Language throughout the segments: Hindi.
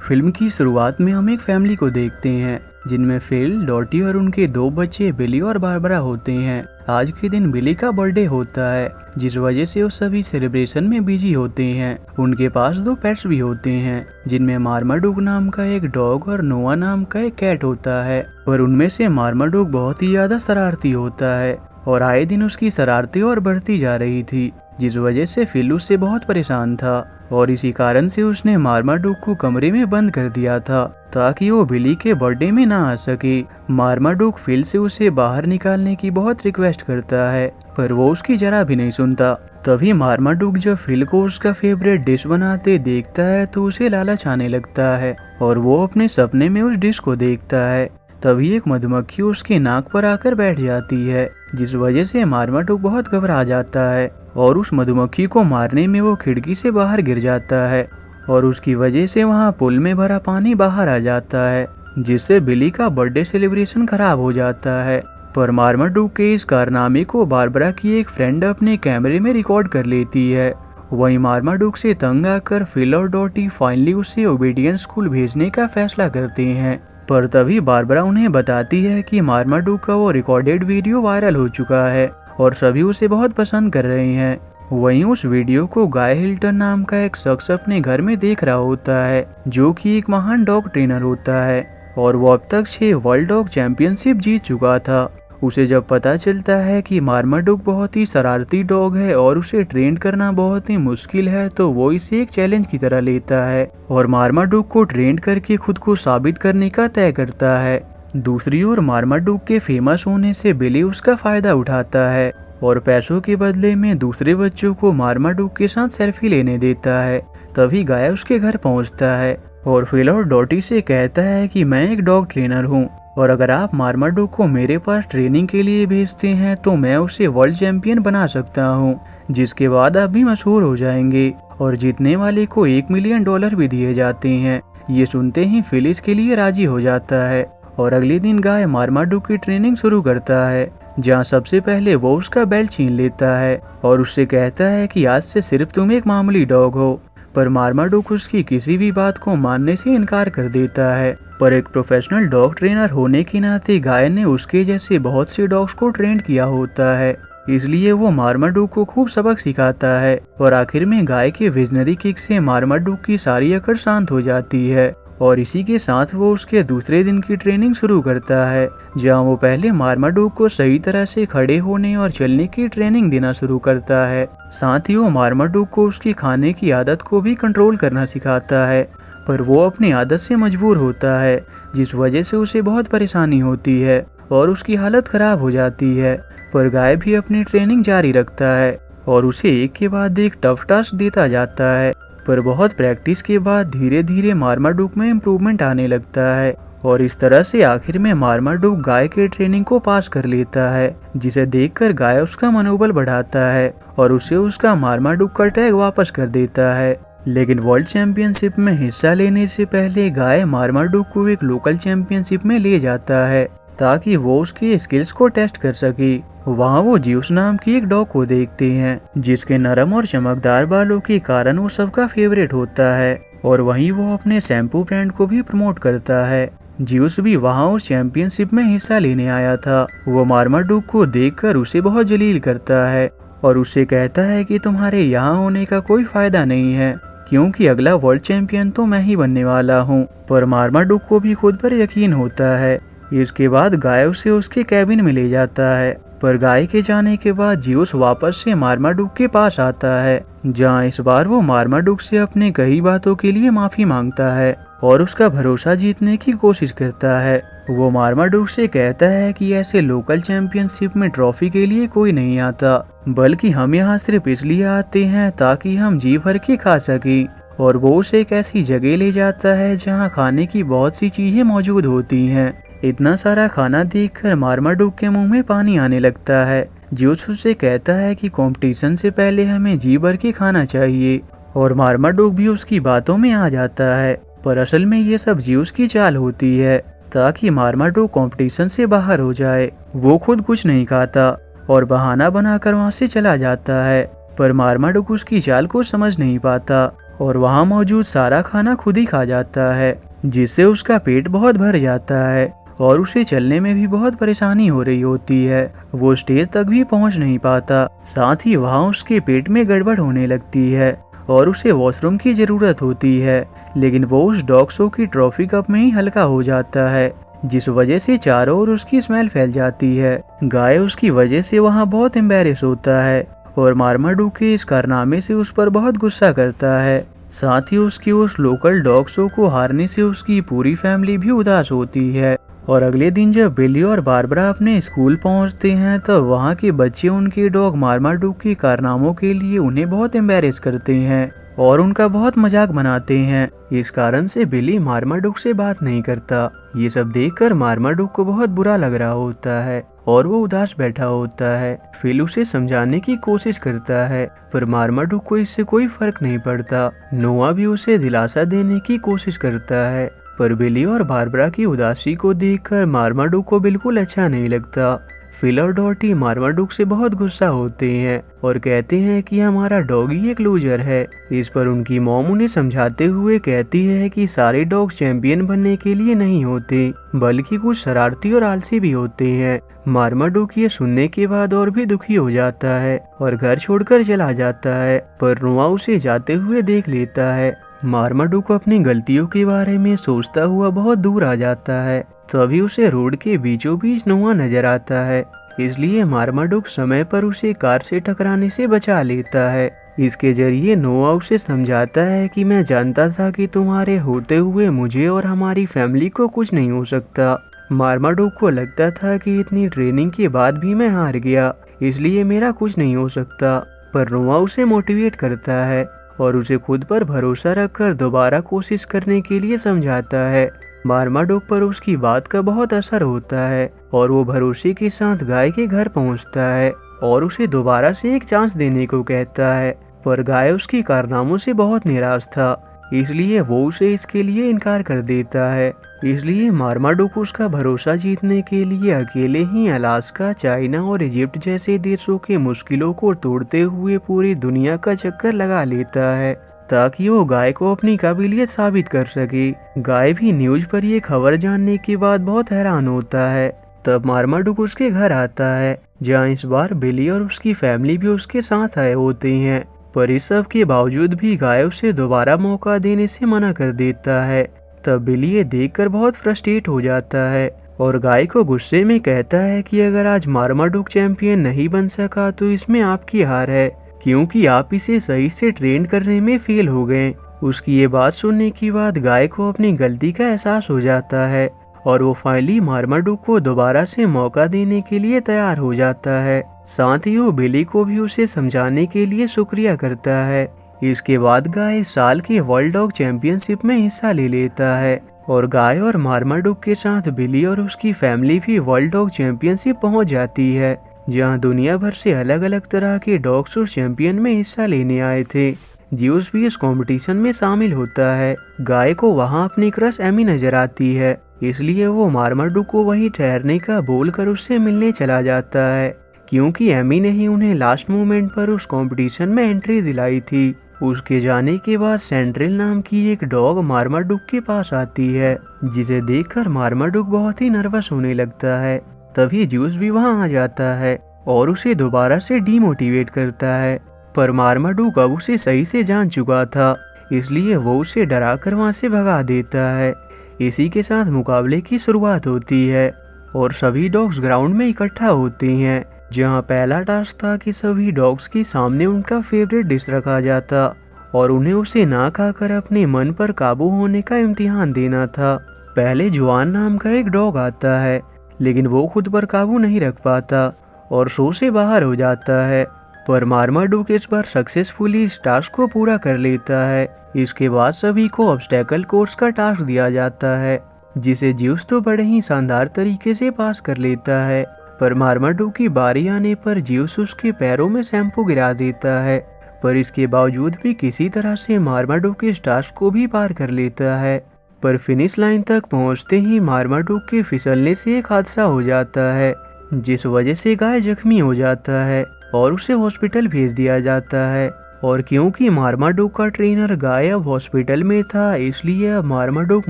फिल्म की शुरुआत में हम एक फैमिली को देखते हैं जिनमें फिल, डॉटी और उनके दो बच्चे बिली और बारबरा होते हैं। आज के दिन बिली का बर्थडे होता है, जिस वजह से वो सभी सेलिब्रेशन में बिजी होते हैं। उनके पास दो पेट्स भी होते हैं, जिनमें मार्माडुक नाम का एक डॉग और नोआ नाम का एक कैट होता है। पर उनमें से मार्माडुक बहुत ही ज्यादा शरारती होता है और आए दिन उसकी शरारतें और बढ़ती जा रही थी, जिस वजह से फिल उससे बहुत परेशान था और इसी कारण से उसने मार्माडुक को कमरे में बंद कर दिया था ताकि वो बिली के बर्थडे में ना आ सके। मार्माडुक फिल से उसे बाहर निकालने की बहुत रिक्वेस्ट करता है, पर वो उसकी जरा भी नहीं सुनता। तभी मार्माडुक जब फिल को उसका फेवरेट डिश बनाते देखता है तो उसे लालच आने लगता है और वो अपने सपने में उस डिश को देखता है। तभी एक मधुमक्खी उसके नाक पर आकर बैठ जाती है, जिस वजह से मार्माडुक बहुत घबरा जाता है और उस मधुमक्खी को मारने में वो खिड़की से बाहर गिर जाता है और उसकी वजह से वहाँ पुल में भरा पानी बाहर आ जाता है, जिससे बिली का बर्थडे सेलिब्रेशन खराब हो जाता है। पर मार्माडुक के इस कारनामे को बारबरा की एक फ्रेंड अपने कैमरे में रिकॉर्ड कर लेती है। वहीं मार्माडुक से तंग आकर फिल और डॉटी फाइनली उसे ओबीडियंस स्कूल भेजने का फैसला करते हैं। पर तभी बारबरा उन्हें बताती है कि मार्माडुक का वो रिकॉर्डेड वीडियो वायरल हो चुका है और सभी उसे बहुत पसंद कर रहे हैं। वहीं उस वीडियो को गाय हिल्टन नाम का एक शख्स अपने घर में देख रहा होता है, जो कि एक महान डॉग ट्रेनर होता है और वो अब तक 6 वर्ल्ड डॉग चैंपियनशिप जीत चुका था। उसे जब पता चलता है कि मार्माडुक बहुत ही शरारती डॉग है और उसे ट्रेन करना बहुत ही मुश्किल है, तो वो इसे एक चैलेंज की तरह लेता है और मार्माडुक को ट्रेन करके खुद को साबित करने का तय करता है। दूसरी ओर मार्माडुक के फेमस होने से बिली उसका फायदा उठाता है और पैसों के बदले में दूसरे बच्चों को मार्माडुक के साथ सेल्फी लेने देता है। तभी गाय उसके घर पहुंचता है और फिल और डॉटी से कहता है कि मैं एक डॉग ट्रेनर हूं और अगर आप मार्माडुक को मेरे पास ट्रेनिंग के लिए भेजते हैं तो मैं उसे वर्ल्ड चैंपियन बना सकता हूं, जिसके बाद आप भी मशहूर हो जाएंगे और जीतने वाले को $1 मिलियन भी दिए जाते हैं। ये सुनते ही फिल इसके लिए राजी हो जाता है और अगले दिन गाय मार्माडुक की ट्रेनिंग शुरू करता है, जहाँ सबसे पहले वो उसका बेल्ट छीन लेता है और उससे कहता है कि आज से सिर्फ तुम एक मामूली डॉग हो। पर मार्माडुक उसकी किसी भी बात को मानने से इनकार कर देता है। पर एक प्रोफेशनल डॉग ट्रेनर होने के नाते गाय ने उसके जैसे बहुत से डॉग्स को ट्रेन किया होता है, इसलिए वो मार्माडुक को खूब सबक सिखाता है और आखिर में गाय के विजनरी किक से मार्माडुक की सारी अकड़ शांत हो जाती है और इसी के साथ वो उसके दूसरे दिन की ट्रेनिंग शुरू करता है, जहां वो पहले मार्माडुक को सही तरह से खड़े होने और चलने की ट्रेनिंग देना शुरू करता है। साथ ही वो मार्माडुक को उसकी खाने की आदत को भी कंट्रोल करना सिखाता है, पर वो अपनी आदत से मजबूर होता है, जिस वजह से उसे बहुत परेशानी होती है और उसकी हालत खराब हो जाती है। पर गाय भी अपनी ट्रेनिंग जारी रखता है और उसे एक के बाद एक टफ टास्क देता जाता है। पर बहुत प्रैक्टिस के बाद धीरे धीरे मार्माडुक में इम्प्रूवमेंट आने लगता है और इस तरह से आखिर में मार्माडुक गाय के ट्रेनिंग को पास कर लेता है, जिसे देखकर गाय उसका मनोबल बढ़ाता है और उसे उसका मार्माडुक का टैग वापस कर देता है। लेकिन वर्ल्ड चैंपियनशिप में हिस्सा लेने से पहले गाय मार्माडुक को एक लोकल चैंपियनशिप में ले जाता है ताकि वो उसकी स्किल्स को टेस्ट कर सके। वहाँ वो ज्यूस नाम की एक डॉग को देखते हैं, जिसके नरम और चमकदार बालों के कारण वो सबका फेवरेट होता है और वहीं वो अपने शैम्पू ब्रांड को भी प्रमोट करता है। ज्यूस भी वहाँ उस चैंपियनशिप में हिस्सा लेने आया था। वो मार्माडुक को देखकर उसे बहुत जलील करता है और उससे कहता है कि तुम्हारे यहाँ होने का कोई फायदा नहीं है, क्योंकि अगला वर्ल्ड चैंपियन तो मैं ही बनने वाला हूँ। पर मार्माडुक को भी खुद पर यकीन होता है। इसके बाद गाय उसे उसके कैबिन में ले जाता है, पर गाय के जाने के बाद ज्यूस वापस से मार्माडुक के पास आता है, जहाँ इस बार वो मार्माडुक से अपने कई बातों के लिए माफी मांगता है और उसका भरोसा जीतने की कोशिश करता है। वो मार्माडुक से कहता है कि ऐसे लोकल चैंपियनशिप में ट्रॉफी के लिए कोई नहीं आता, बल्कि हम यहाँ सिर्फ इसलिए आते हैं ताकि हम जी भर के खा सकें। और वो उसे एक ऐसी जगह ले जाता है जहाँ खाने की बहुत सी चीजें मौजूद होती हैं। इतना सारा खाना देखकर मार्माडुक के मुंह में पानी आने लगता है। ज्यूस उससे कहता है कि कंपटीशन से पहले हमें जी भर के खाना चाहिए और मार्माडुक भी उसकी बातों में आ जाता है। पर असल में ये सब ज्यूस की चाल होती है ताकि मार्माडुक कंपटीशन से बाहर हो जाए। वो खुद कुछ नहीं खाता और बहाना बनाकर वहाँ से चला जाता है, पर मार्माडुक उसकी चाल को समझ नहीं पाता और वहाँ मौजूद सारा खाना खुद ही खा जाता है, जिससे उसका पेट बहुत भर जाता है और उसे चलने में भी बहुत परेशानी हो रही होती है। वो स्टेज तक भी पहुंच नहीं पाता। साथ ही वहाँ उसके पेट में गड़बड़ होने लगती है और उसे वॉशरूम की ज़रूरत होती है, लेकिन वो उस डॉग शो की ट्रॉफी कप में ही हल्का हो जाता है, जिस वजह से चारों ओर उसकी स्मेल फैल जाती है। गाय उसकी वजह से वहाँ बहुत एम्बैरेस होता है और मार्माडूक के इस कारनामे से उस पर बहुत गुस्सा करता है। साथ ही उसकी उस लोकल डॉग शो को हारने से उसकी पूरी फैमिली भी उदास होती है। और अगले दिन जब बिली और बारबरा अपने स्कूल पहुंचते हैं तो वहां के बच्चे उनके डॉग मार्माडूक के कारनामों के लिए उन्हें बहुत एम्बैरेस करते हैं और उनका बहुत मजाक बनाते हैं। इस कारण से बिली मार्माडूक से बात नहीं करता। ये सब देखकर मार्माडूक को बहुत बुरा लग रहा होता है और वो उदास बैठा होता है। फिल उसे समझाने की कोशिश करता है, पर मार्माडूक को इससे कोई फर्क नहीं पड़ता। नोआ भी उसे दिलासा देने की कोशिश करता है, पर बिली और बारबरा की उदासी को देखकर मार्माडूक को बिल्कुल अच्छा नहीं लगता। फिल और डॉटी मार्माडूक से बहुत गुस्सा होते हैं और कहते हैं कि हमारा डॉग ही एक लूजर है। इस पर उनकी मॉम उन्हें समझाते हुए कहती है कि सारे डॉग चैंपियन बनने के लिए नहीं होते, बल्कि कुछ शरारती और आलसी भी होते हैं। मार्माडूक ये सुनने के बाद और भी दुखी हो जाता है और घर छोड़कर चला जाता है, पर नोआ उसे जाते हुए देख लेता है। मार्माडूक अपनी गलतियों के बारे में सोचता हुआ बहुत दूर आ जाता है। तभी उसे रोड के बीचों बीच नोआ नजर आता है, इसलिए मार्माडूक समय पर उसे कार से टकराने से बचा लेता है। इसके जरिए नोआ उसे समझाता है कि मैं जानता था कि तुम्हारे होते हुए मुझे और हमारी फैमिली को कुछ नहीं हो सकता। मार्माडूक को लगता था कि इतनी ट्रेनिंग के बाद भी मैं हार गया, इसलिए मेरा कुछ नहीं हो सकता। पर नोआ उसे मोटिवेट करता है और उसे खुद पर भरोसा रखकर दोबारा कोशिश करने के लिए समझाता है। मार्माडूक पर उसकी बात का बहुत असर होता है और वो भरोसे के साथ गाय के घर पहुंचता है और उसे दोबारा से एक चांस देने को कहता है। पर गाय उसके कारनामों से बहुत निराश था, इसलिए वो उसे इसके लिए इनकार कर देता है। इसलिए मार्माडूक उसका भरोसा जीतने के लिए अकेले ही अलास्का, चाइना और इजिप्ट जैसे देशों के मुश्किलों को तोड़ते हुए पूरी दुनिया का चक्कर लगा लेता है, ताकि वो गाय को अपनी काबिलियत साबित कर सके। गाय भी न्यूज पर ये खबर जानने के बाद बहुत हैरान होता है। तब मार्माडूक उसके घर आता है, जहाँ इस बार बिली और उसकी फैमिली भी उसके साथ आए होते हैं। पर इस सब के बावजूद भी गाय उसे दोबारा मौका देने से मना कर देता है। तब बिली ये देखकर बहुत फ्रस्ट्रेट हो जाता है और गाय को गुस्से में कहता है कि अगर आज मार्माडूक चैंपियन नहीं बन सका तो इसमें आपकी हार है, क्योंकि आप इसे सही से ट्रेन करने में फेल हो गए। उसकी ये बात सुनने के बाद गाय को अपनी गलती का एहसास हो जाता है और वो फाइनली मार्माडूक को दोबारा से मौका देने के लिए तैयार हो जाता है। साथ ही वो बिली को भी उसे समझाने के लिए शुक्रिया करता है। इसके बाद गाय इस साल के वर्ल्ड डॉग चैंपियनशिप में हिस्सा ले लेता है और गाय और मार्माडूक के साथ बिली और उसकी फैमिली भी वर्ल्ड डॉग चैंपियनशिप पहुंच जाती है, जहां दुनिया भर से अलग अलग तरह के डॉग्स उस चैंपियन में हिस्सा लेने आए थे। ज्यूस भी इस कंपटीशन में शामिल होता है। गाय को वहां अपनी क्रश एमी नजर आती है, इसलिए वो मार्माडूक को वहीं ठहरने का बोलकर उससे मिलने चला जाता है, क्योंकि एमी ने ही उन्हें लास्ट मोमेंट पर उस कंपटीशन में एंट्री दिलाई थी। उसके जाने के बाद सेंट्रल नाम की एक डॉग मार्माडूक के पास आती है, जिसे देखकर मार्माडूक बहुत ही नर्वस होने लगता है। तभी ज्यूस भी वहां आ जाता है और उसे दोबारा से डीमोटिवेट करता है, पर मार्माडूक अब उसे सही से जान चुका था, इसलिए वो उसे डराकर वहां से भगा देता है। इसी के साथ मुकाबले की शुरुआत होती है और सभी डॉग्स ग्राउंड में इकट्ठा होते हैं, जहां पहला टास्क था कि सभी डॉग्स के सामने उनका फेवरेट डिश रखा जाता और उन्हें उसे ना खाकर अपने मन पर काबू होने का इम्तिहान देना था। पहले जुआन नाम का एक डॉग आता है, लेकिन वो खुद पर काबू नहीं रख पाता और शो से बाहर हो जाता है। पर मार्माडूक इस बार सक्सेसफुली इस टास्क को पूरा कर लेता है। इसके बाद सभी को ऑब्स्टेकल कोर्स का टास्क दिया जाता है, जिसे ज्यूस तो बड़े ही शानदार तरीके से पास कर लेता है। पर मार्माडूक की बारी आने पर ज्यूस उसके पैरों में शैम्पू गिरा देता है, पर इसके बावजूद भी किसी तरह से मार्माडूक इस टास्क को भी पार कर लेता है। पर फिनिश लाइन तक पहुंचते ही मार्माडूक के फिसलने से एक हादसा हो जाता है, जिस वजह से गाय जख्मी हो जाता है और उसे हॉस्पिटल भेज दिया जाता है। और क्योंकि मार्माडुक का ट्रेनर गायब हॉस्पिटल में था, इसलिए अब मार्माडुक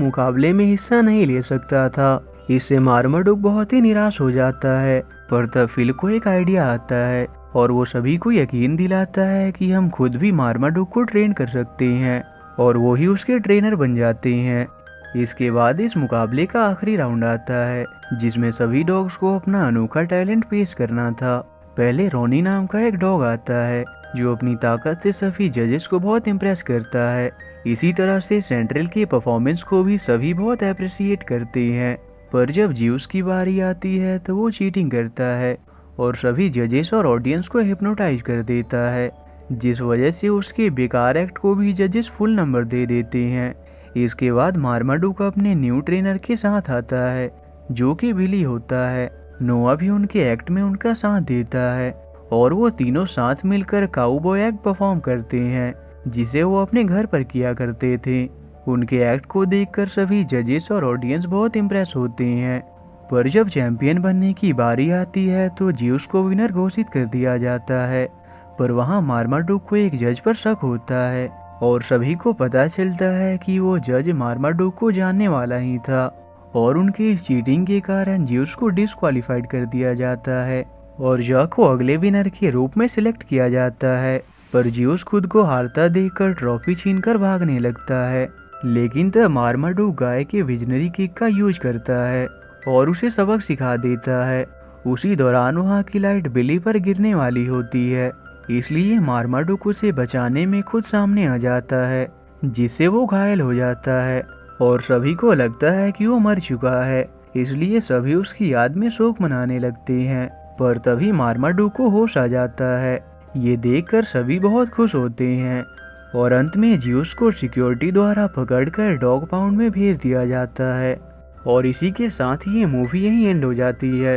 मुकाबले में हिस्सा नहीं ले सकता था। इससे मार्माडुक बहुत ही निराश हो जाता है। पर तब फिल को एक आइडिया आता है और वो सभी को यकीन दिलाता है कि हम खुद भी मार्माडुक को ट्रेन कर सकते हैं, और वो ही उसके ट्रेनर बन जाते हैं। इसके बाद इस मुकाबले का आखिरी राउंड आता है, जिसमें सभी डॉग्स को अपना अनोखा टैलेंट पेश करना था। पहले रोनी नाम का एक डॉग आता है, जो अपनी ताकत से सभी जजेस को बहुत इम्प्रेस करता है। इसी तरह से सेंट्रल के परफॉर्मेंस को भी सभी बहुत अप्रिशिएट करते हैं। पर जब ज्यूस की बारी आती है तो वो चीटिंग करता है और सभी जजेस और ऑडियंस को हिप्नोटाइज कर देता है, जिस वजह से उसके बेकार एक्ट को भी जजेस फुल नंबर दे देते हैं। इसके बाद मार्माडुक अपने न्यू ट्रेनर के साथ आता है, जो कि बिली होता है। नोआ भी उनके एक्ट में उनका साथ देता है और वो तीनों साथ मिलकर काउबॉय एक्ट परफॉर्म करते हैं, जिसे वो अपने घर पर किया करते थे। उनके एक्ट को देखकर सभी जजेस और ऑडियंस बहुत इम्प्रेस होते हैं। पर जब चैंपियन बनने की बारी आती है तो ज्यूस को विनर घोषित कर दिया जाता है। पर वहाँ मार्माडुक को एक जज पर शक होता है और सभी को पता चलता है कि वो जज मार्माडुक को जानने वाला ही था, और उनके इस चीटिंग के कारण ज्यूस को डिस्क्वालीफाइड कर दिया जाता है और जॉ को अगले विनर के रूप में सिलेक्ट किया जाता है। पर ज्यूस खुद को हारता देखकर ट्रॉफी छीनकर भागने लगता है, लेकिन तब मार्माडुक गाय के विजनरी किक का यूज करता है और उसे सबक सिखा देता है। उसी दौरान वहाँ की लाइट बिली पर गिरने वाली होती है, इसलिए मार्माडुक उसे बचाने में खुद सामने आ जाता है, जिससे वो घायल हो जाता है और सभी को लगता है कि वो मर चुका है। इसलिए सभी उसकी याद में शोक मनाने लगते हैं। पर तभी मार्माडुक को होश आ जाता है। ये देखकर सभी बहुत खुश होते हैं और अंत में ज्यूस को सिक्योरिटी द्वारा पकड़कर डॉग पाउंड में भेज दिया जाता है। और इसी के साथ ही ये मूवी यहीं एंड हो जाती है।